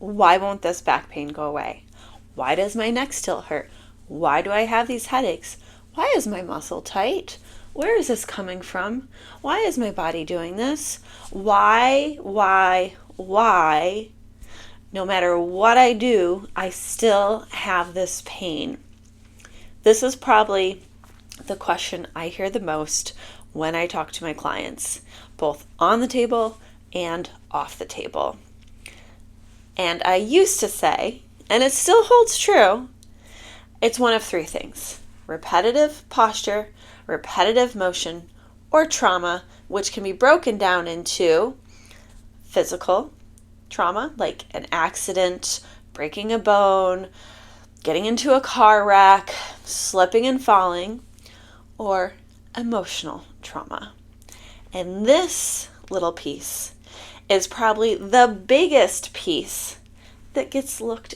Why won't this back pain go away? Why does my neck still hurt? Why do I have these headaches? Why is my muscle tight? Where is this coming from? Why is my body doing this? Why? No matter what I do, I still have this pain. This is probably the question I hear the most when I talk to my clients, both on the table and off the table. And I used to say, and it still holds true, it's one of three things: repetitive posture, repetitive motion, or trauma, which can be broken down into physical trauma, like an accident, breaking a bone, getting into a car wreck, slipping and falling, or emotional trauma. And this little piece is probably the biggest piece that gets looked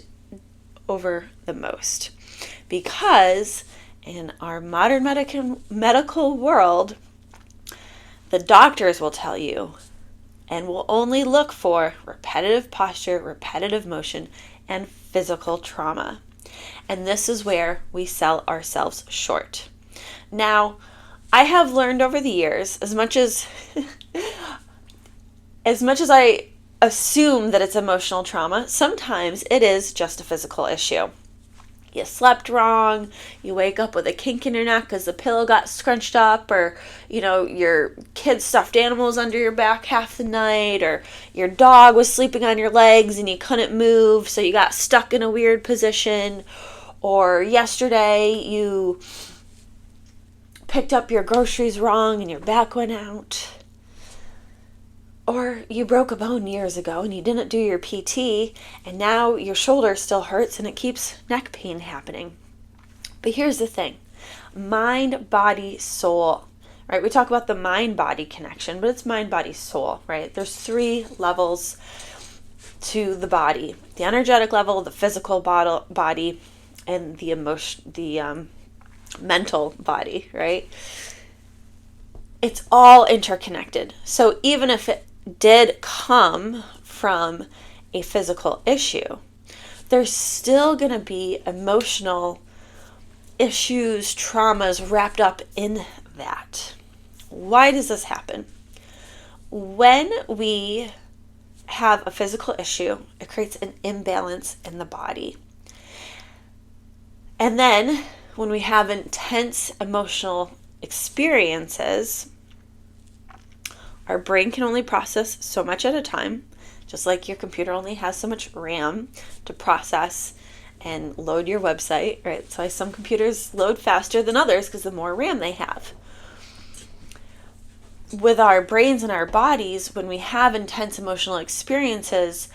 over the most, because in our modern medical world, the doctors will tell you and will only look for repetitive posture, repetitive motion, and physical trauma. And this is where we sell ourselves short. Now, I have learned over the years, as much as I assume that it's emotional trauma, sometimes it is just a physical issue. You slept wrong, you wake up with a kink in your neck because the pillow got scrunched up, or, your kid's stuffed animal's under your back half the night, or your dog was sleeping on your legs and you couldn't move, so you got stuck in a weird position, or yesterday you picked up your groceries wrong and your back went out. Or you broke a bone years ago and you didn't do your PT, and now your shoulder still hurts and it keeps neck pain happening. But here's the thing: mind, body, soul, right? We talk about the mind-body connection, but it's mind, body, soul, right? There's three levels to the body: the energetic level, the physical body, and the mental body, right? It's all interconnected. So even if it did come from a physical issue, there's still going to be emotional issues, traumas wrapped up in that. Why does this happen? When we have a physical issue, it creates an imbalance in the body. And then when we have intense emotional experiences, our brain can only process so much at a time, just like your computer only has so much RAM to process and load your website, right? So some computers load faster than others because the more RAM they have. With our brains and our bodies, when we have intense emotional experiences,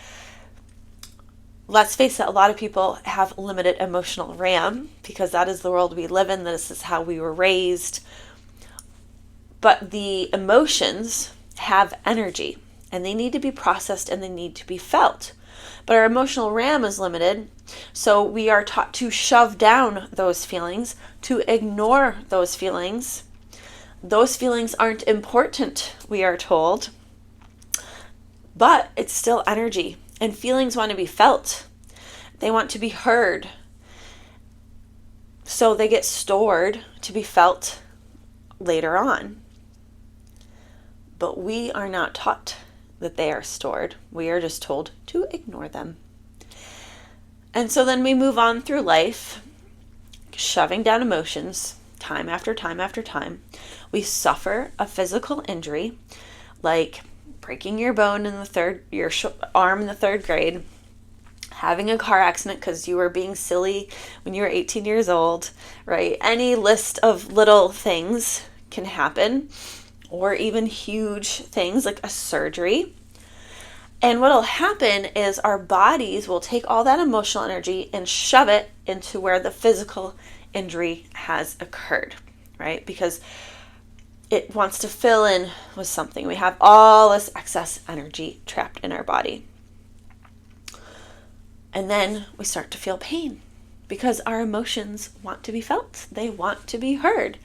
let's face it, a lot of people have limited emotional RAM because that is the world we live in. This is how we were raised. But the emotions have energy, and they need to be processed and they need to be felt. But our emotional RAM is limited, so we are taught to shove down those feelings, to ignore those feelings. Those feelings aren't important, we are told, but it's still energy, and feelings want to be felt. They want to be heard, so they get stored to be felt later on. But we are not taught that they are stored. We are just told to ignore them. And so then we move on through life, shoving down emotions time after time after time. We suffer a physical injury, like breaking your bone in your arm in the third grade, having a car accident because you were being silly when you were 18 years old, right? Any list of little things can happen, or even huge things like a surgery. And what will happen is our bodies will take all that emotional energy and shove it into where the physical injury has occurred, right? Because it wants to fill in with something. We have all this excess energy trapped in our body. And then we start to feel pain. because our emotions want to be felt. They want to be heard.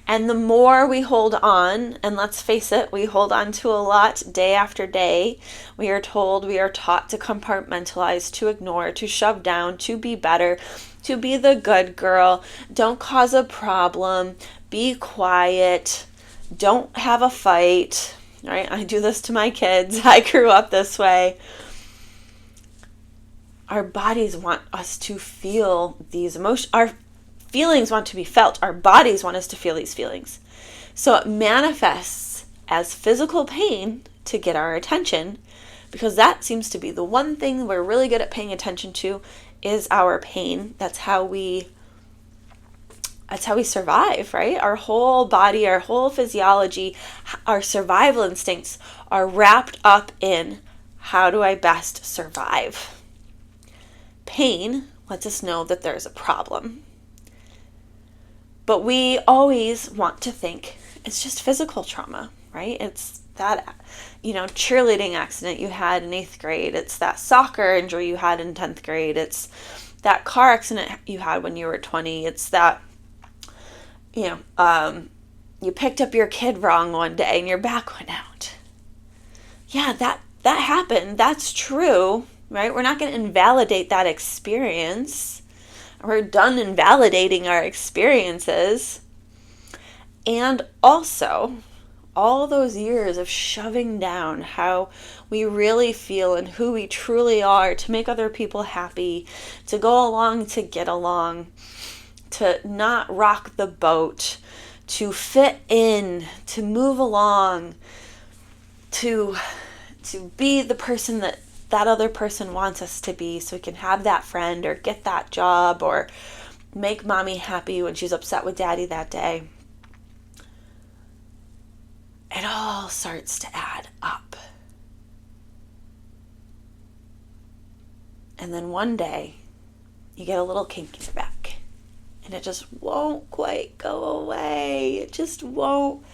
And the more we hold on, and let's face it, we hold on to a lot day after day. We are told, we are taught to compartmentalize, to ignore, to shove down, to be better, to be the good girl. Don't cause a problem. Be quiet. Don't have a fight. Right? I do this to my kids. I grew up this way. Our bodies want us to feel these emotions. Our feelings want to be felt. Our bodies want us to feel these feelings. So it manifests as physical pain to get our attention, because that seems to be the one thing we're really good at paying attention to is our pain. That's how we survive, right? Our whole body, our whole physiology, our survival instincts are wrapped up in how do I best survive? Pain lets us know that there's a problem. But we always want to think it's just physical trauma, right? It's that, cheerleading accident you had in 8th grade. It's that soccer injury you had in 10th grade. It's that car accident you had when you were 20. It's that, you picked up your kid wrong one day and your back went out. Yeah, that happened. That's true, right? We're not going to invalidate that experience. We're done invalidating our experiences. And also, all those years of shoving down how we really feel and who we truly are to make other people happy, to go along to get along, to not rock the boat, to fit in, to move along, to be the person that other person wants us to be, so we can have that friend or get that job or make mommy happy when she's upset with daddy that day. It all starts to add up. And then one day, you get a little kink in your back, and it just won't quite go away. It just won't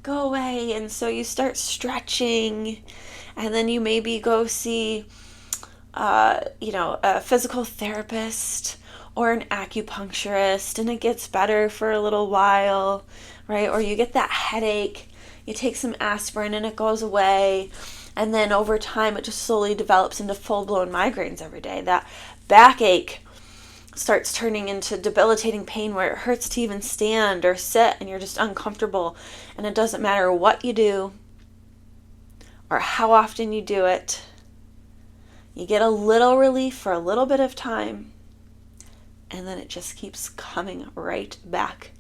go away. And so you start stretching, and then you maybe go see, a physical therapist or an acupuncturist, and it gets better for a little while, right? Or you get that headache, you take some aspirin and it goes away. And then over time, it just slowly develops into full-blown migraines every day. That backache starts turning into debilitating pain where it hurts to even stand or sit, and you're just uncomfortable. And it doesn't matter what you do or how often you do it. You get a little relief for a little bit of time, and then it just keeps coming right back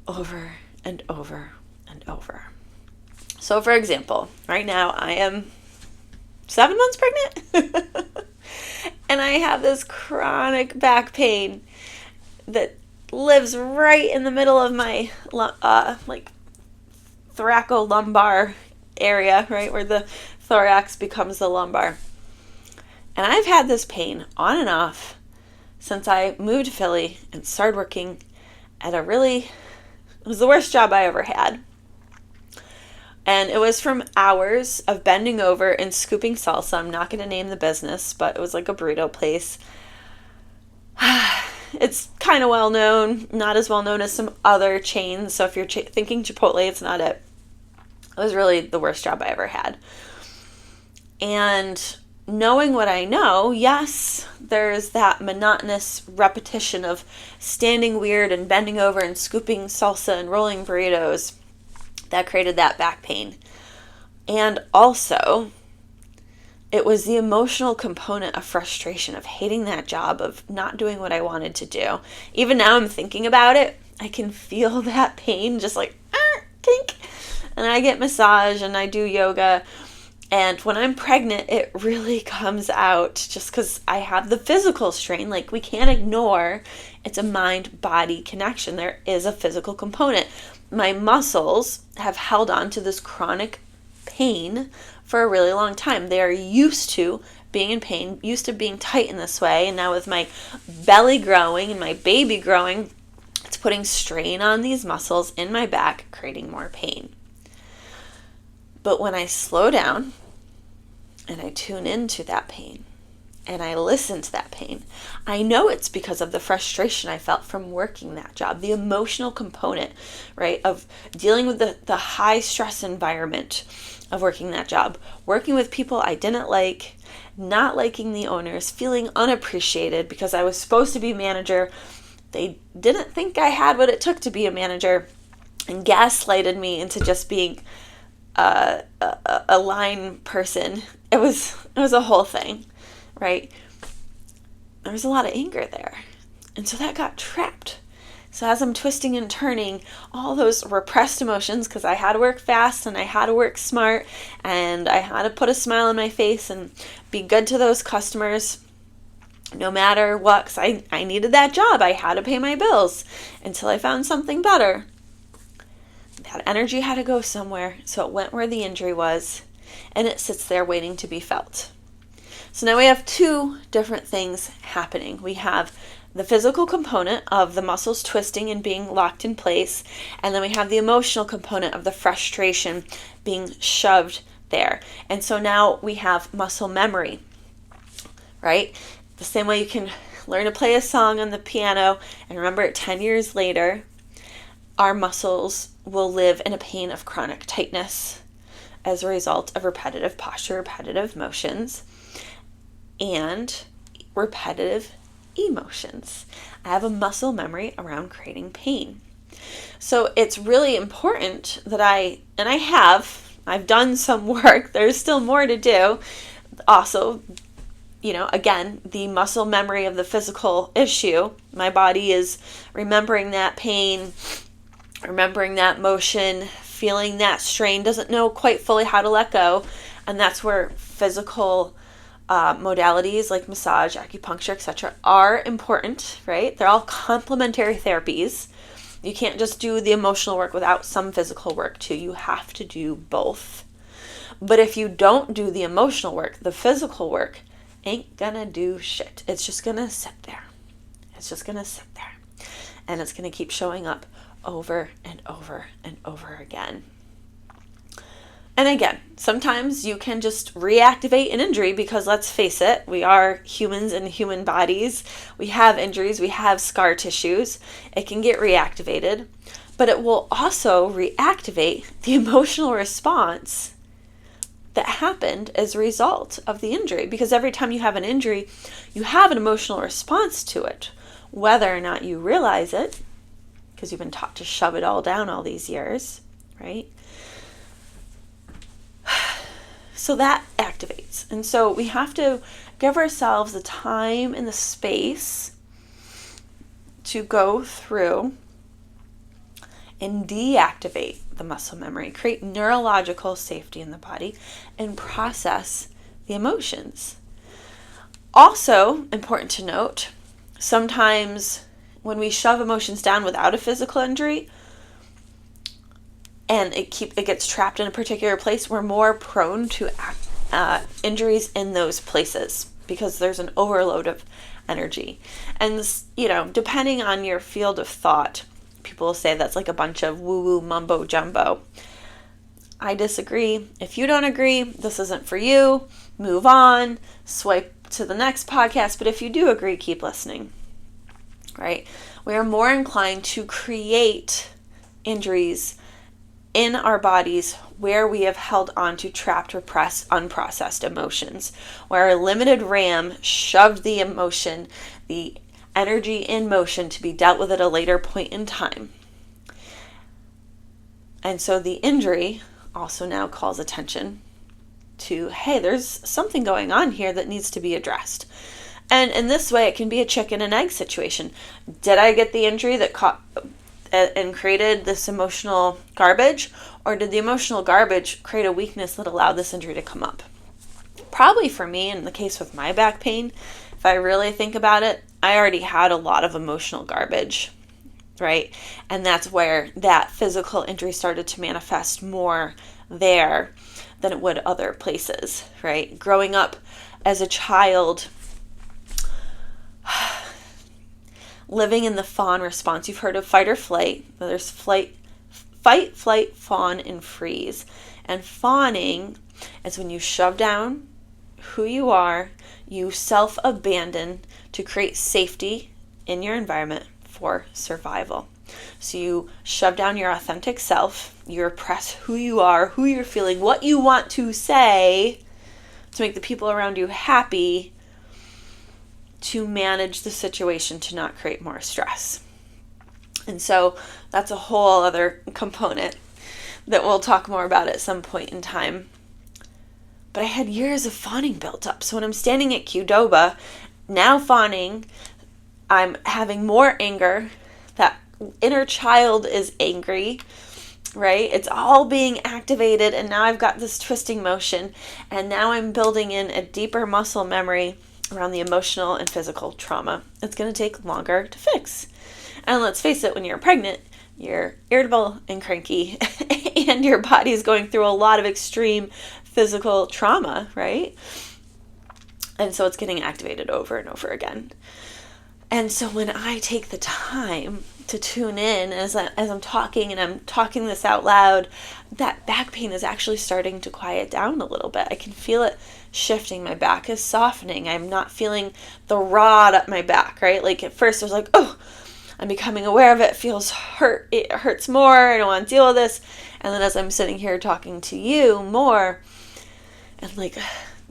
over and over and over. So for example, right now I am 7 months pregnant and I have this chronic back pain that lives right in the middle of my thoracolumbar area, right where the thorax becomes the lumbar. And I've had this pain on and off since I moved to Philly and started working at it was the worst job I ever had. And it was from hours of bending over and scooping salsa. I'm not going to name the business, but it was like a burrito place. It's kind of well known, not as well known as some other chains. So if you're thinking Chipotle, it's not it. It was really the worst job I ever had. And knowing what I know, yes, there's that monotonous repetition of standing weird and bending over and scooping salsa and rolling burritos that created that back pain. And also, it was the emotional component of frustration, of hating that job, of not doing what I wanted to do. Even now I'm thinking about it, I can feel that pain just like, kink. And I get massage and I do yoga. And when I'm pregnant, it really comes out just because I have the physical strain. Like, we can't ignore it's a mind-body connection. There is a physical component. My muscles have held on to this chronic pain for a really long time. They are used to being in pain, used to being tight in this way. And now with my belly growing and my baby growing, it's putting strain on these muscles in my back, creating more pain. But when I slow down and I tune into that pain and I listen to that pain. I know it's because of the frustration I felt from working that job, the emotional component, right, of dealing with the high stress environment of working that job, working with people I didn't like, not liking the owners, feeling unappreciated because I was supposed to be manager. They didn't think I had what it took to be a manager and gaslighted me into just being a line person. It was a whole thing, right? There was a lot of anger there. And so that got trapped. So as I'm twisting and turning all those repressed emotions, because I had to work fast and I had to work smart and I had to put a smile on my face and be good to those customers no matter what, because I needed that job. I had to pay my bills until I found something better. That energy had to go somewhere, so it went where the injury was, and it sits there waiting to be felt. So now we have two different things happening. We have the physical component of the muscles twisting and being locked in place, and then we have the emotional component of the frustration being shoved there. And so now we have muscle memory, right? The same way you can learn to play a song on the piano and remember it 10 years later, our muscles will live in a pain of chronic tightness as a result of repetitive posture, repetitive motions, and repetitive emotions. I have a muscle memory around creating pain. So it's really important that I've done some work. There's still more to do. Also, again, the muscle memory of the physical issue. My body is remembering that pain, remembering that motion, feeling that strain, doesn't know quite fully how to let go. And that's where physical modalities like massage, acupuncture, etc. are important, right? They're all complementary therapies. You can't just do the emotional work without some physical work too. You have to do both. But if you don't do the emotional work, the physical work ain't gonna do shit. It's just gonna sit there. It's just gonna sit there. And it's gonna keep showing up over and over and over again. And again, sometimes you can just reactivate an injury because, let's face it, we are humans in human bodies. We have injuries, we have scar tissues. It can get reactivated, but it will also reactivate the emotional response that happened as a result of the injury. Because every time you have an injury, you have an emotional response to it, whether or not you realize it, because you've been taught to shove it all down all these years, right? So that activates. And so we have to give ourselves the time and the space to go through and deactivate the muscle memory, create neurological safety in the body, and process the emotions. Also, important to note, sometimes when we shove emotions down without a physical injury, and it gets trapped in a particular place, we're more prone to injuries in those places because there's an overload of energy. And, depending on your field of thought, people will say that's like a bunch of woo-woo mumbo jumbo. I disagree. If you don't agree, this isn't for you. Move on, swipe to the next podcast. But if you do agree, keep listening, right? We are more inclined to create injuries in our bodies where we have held on to trapped, repressed, unprocessed emotions, where our limited RAM shoved the emotion, the energy in motion to be dealt with at a later point in time. And so the injury also now calls attention to, hey, there's something going on here that needs to be addressed. And in this way, it can be a chicken and egg situation. Did I get the injury that caught and created this emotional garbage, or did the emotional garbage create a weakness that allowed this injury to come up? Probably for me, in the case with my back pain, if I really think about it, I already had a lot of emotional garbage, right? And that's where that physical injury started to manifest more there than it would other places, right? Growing up as a child, living in the fawn response. You've heard of fight or flight. There's fight, flight, fawn, and freeze. And fawning is when you shove down who you are, You self-abandon to create safety in your environment for survival. So you shove down your authentic self, you repress who you are, who you're feeling, what you want to say to make the people around you happy, to manage the situation, to not create more stress. And so that's a whole other component that we'll talk more about at some point in time. But I had years of fawning built up. So when I'm standing at Qdoba, now fawning, I'm having more anger. That inner child is angry, right? It's all being activated, and now I've got this twisting motion, and now I'm building in a deeper muscle memory around the emotional and physical trauma. It's going to take longer to fix. And let's face it, when you're pregnant, you're irritable and cranky, and your body is going through a lot of extreme physical trauma, right? And so it's getting activated over and over again. And so when I take the time to tune in as I'm talking, and I'm talking this out loud, that back pain is actually starting to quiet down a little bit. I can feel it shifting. My back is softening. I'm not feeling the rod up my back, right? Like at first I was like, oh, I'm becoming aware of it. It feels hurt. It hurts more. I don't want to deal with this. And then as I'm sitting here talking to you more and like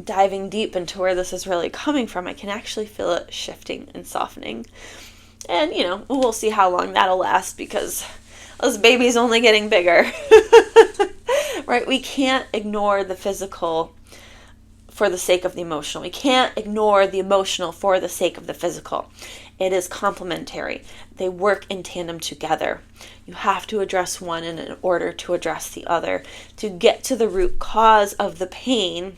diving deep into where this is really coming from, I can actually feel it shifting and softening. And, we'll see how long that'll last, because this baby's only getting bigger. Right? We can't ignore the physical for the sake of the emotional. We can't ignore the emotional for the sake of the physical. It is complementary. They work in tandem together. You have to address one in order to address the other, to get to the root cause of the pain,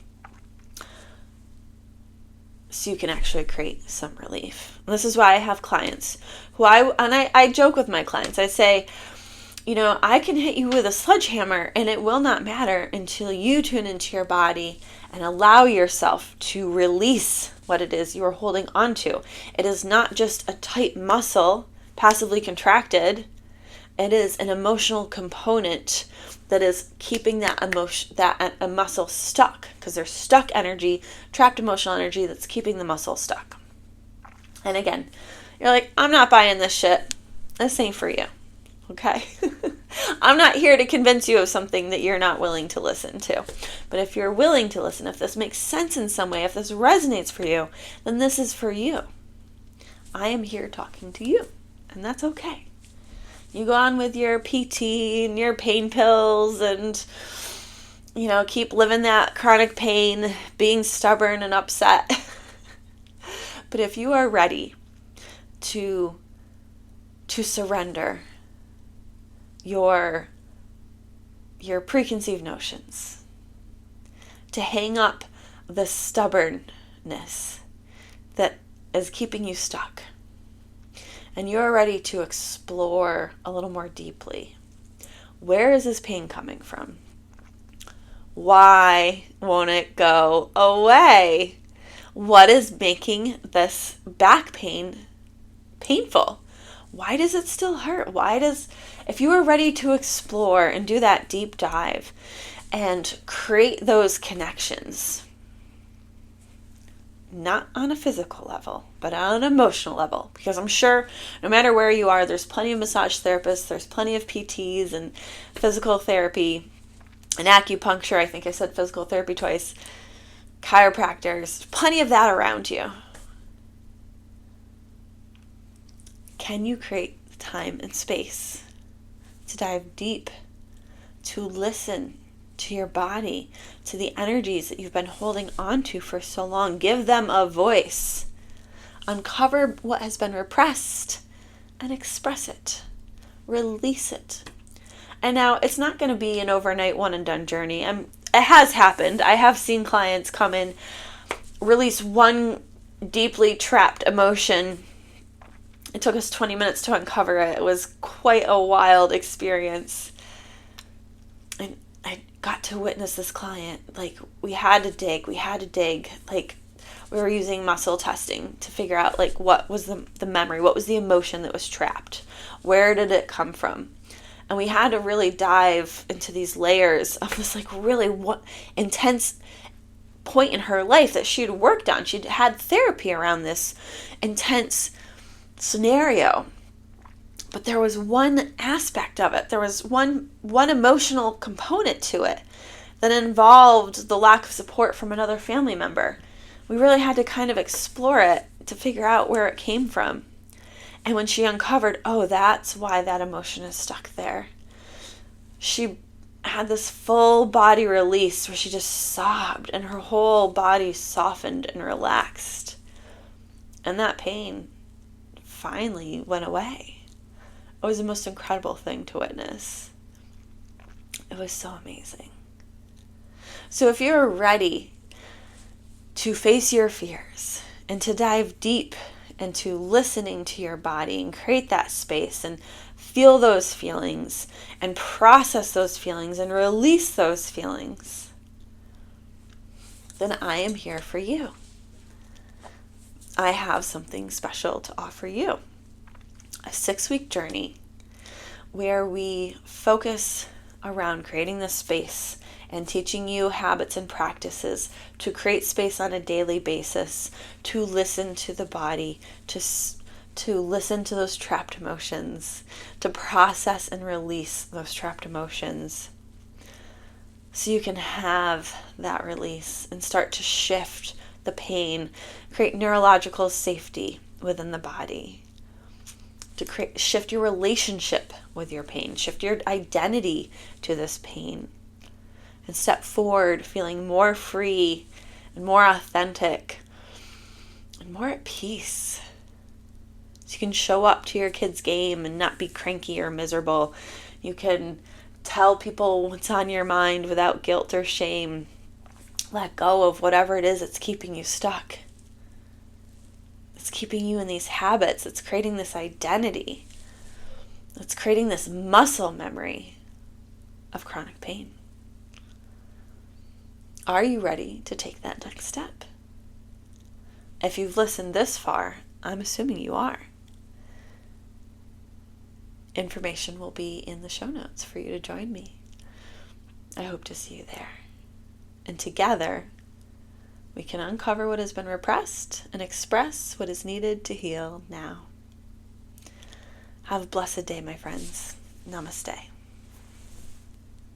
so you can actually create some relief. And this is why I have clients who I joke with my clients. I say, I can hit you with a sledgehammer and it will not matter until you tune into your body and allow yourself to release what it is you are holding onto. It is not just a tight muscle, passively contracted. It is an emotional component that is keeping that a muscle stuck, because there's stuck energy, trapped emotional energy that's keeping the muscle stuck. And again, you're like, I'm not buying this shit. This ain't for you. Okay? I'm not here to convince you of something that you're not willing to listen to. But if you're willing to listen, if this makes sense in some way, if this resonates for you, then this is for you. I am here talking to you, and that's okay. You go on with your PT and your pain pills and, keep living that chronic pain, being stubborn and upset. But if you are ready to surrender your preconceived notions, to hang up the stubbornness that is keeping you stuck, and you're ready to explore a little more deeply, where is this pain coming from? Why won't it go away? What is making this back pain painful? Why does it still hurt? If you are ready to explore and do that deep dive and create those connections, not on a physical level, but on an emotional level, because I'm sure no matter where you are, there's plenty of massage therapists, there's plenty of PTs and physical therapy and acupuncture. I think I said physical therapy twice. Chiropractors, plenty of that around you. Can you create time and space to dive deep, to listen to your body, to the energies that you've been holding on to for so long? Give them a voice. Uncover what has been repressed and express it. Release it. And now it's not going to be an overnight one and done journey. It has happened. I have seen clients come in, release one deeply trapped emotion. It took us 20 minutes to uncover it. It was quite a wild experience. And I got to witness this client. Like, we had to dig. Like, we were using muscle testing to figure out, like, what was the memory? What was the emotion that was trapped? Where did it come from? And we had to really dive into these layers of this, like, really intense point in her life that she'd worked on. She'd had therapy around this intense scenario. But there was one aspect of it. There was one emotional component to it that involved the lack of support from another family member. We really had to kind of explore it to figure out where it came from. And when she uncovered, oh, that's why that emotion is stuck there, she had this full body release where she just sobbed and her whole body softened and relaxed. And that pain finally went away. It was the most incredible thing to witness. It was so amazing. So if you're ready to face your fears and to dive deep into listening to your body and create that space and feel those feelings and process those feelings and release those feelings, then I am here for you. I have something special to offer you. A 6-week journey where we focus around creating this space and teaching you habits and practices to create space on a daily basis, to listen to the body, to listen to those trapped emotions, to process and release those trapped emotions, so you can have that release and start to shift the pain, create neurological safety within the body, to shift your relationship with your pain, shift your identity to this pain, and step forward feeling more free and more authentic and more at peace. So you can show up to your kids' game and not be cranky or miserable. You can tell people what's on your mind without guilt or shame. Let go of whatever it is that's keeping you stuck. It's keeping you in these habits. It's creating this identity. It's creating this muscle memory of chronic pain. Are you ready to take that next step? If you've listened this far, I'm assuming you are. Information will be in the show notes for you to join me. I hope to see you there. And together, we can uncover what has been repressed and express what is needed to heal now. Have a blessed day, my friends. Namaste.